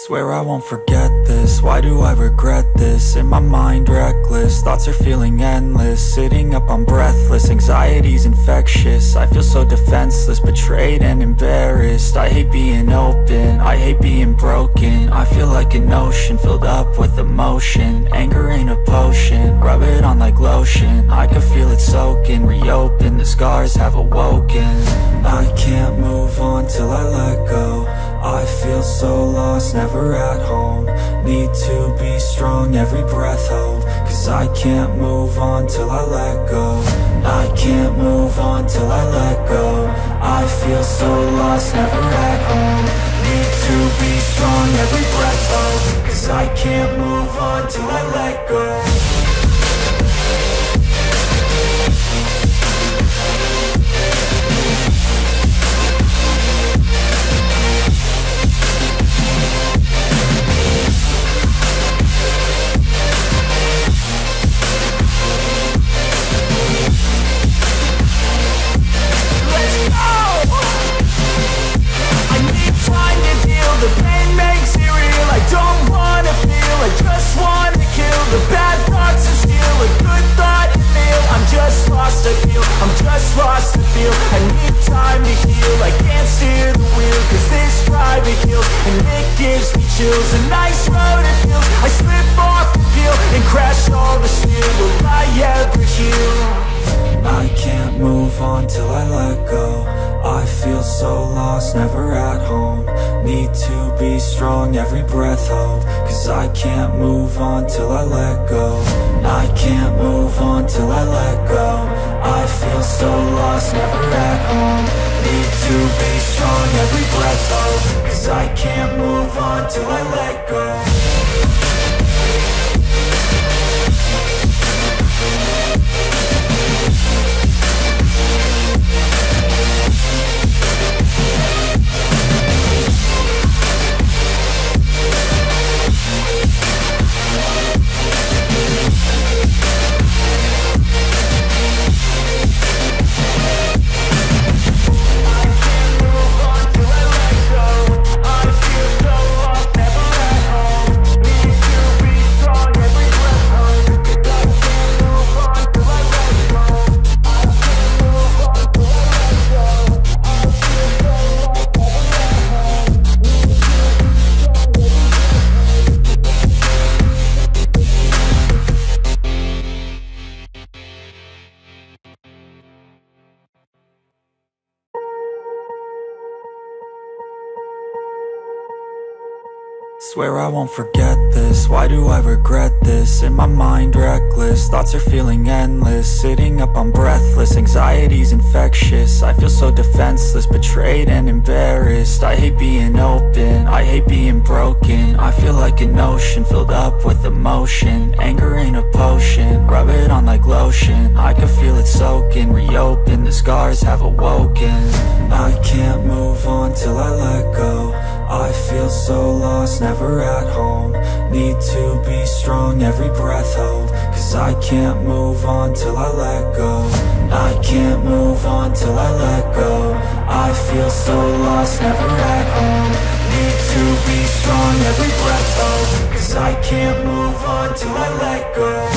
Swear I won't forget this, why do I regret this? In my mind reckless, thoughts are feeling endless. Sitting up, I'm breathless, anxiety's infectious. I feel so defenseless, betrayed and embarrassed. I hate being open, I hate being broken. I feel like an ocean filled up with emotion. Anger ain't a potion, rub it on like lotion. I can feel it soaking, reopen, the scars have awoken. I can't move on till I let go. I feel so lost, never at home. Need to be strong, every breath hold. Cause I can't move on till I let go. I can't move on till I let go. I feel so lost, never at home. Need to be strong, every breath hold. Cause I can't move on till I let go. The pain makes it real, I don't wanna feel, I just wanna kill the bad thoughts and steal a good thought and feel. I'm just lost, I feel, I'm just lost, I feel. I need time to heal, I can't steer the wheel. Cause this drive it kills, and it gives me chills. A nice road it feels, I slip off the peel and crash all the steel. Will I ever heal? I can't move on till I let go. I feel so lost, never at home. Need to be strong, every breath hold. Cause I can't move on till I let go. I can't move on till I let go. I feel so lost, never at home. Need to be strong, every breath hold. Cause I can't move on till I let go. Swear I won't forget this, why do I regret this? In my mind reckless, thoughts are feeling endless. Sitting up, I'm breathless, anxiety's infectious. I feel so defenseless, betrayed and embarrassed. I hate being open, I hate being broken. I feel like an ocean filled up with emotion. Anger ain't a potion, rub it on like lotion. I can feel it soaking, reopen, the scars have awoken. I can't move on till I let go. I feel so lost, never at home. Need to be strong, every breath hold. Cause I can't move on till I let go. I can't move on till I let go. I feel so lost, never at home. Need to be strong, every breath hold. Cause I can't move on till I let go.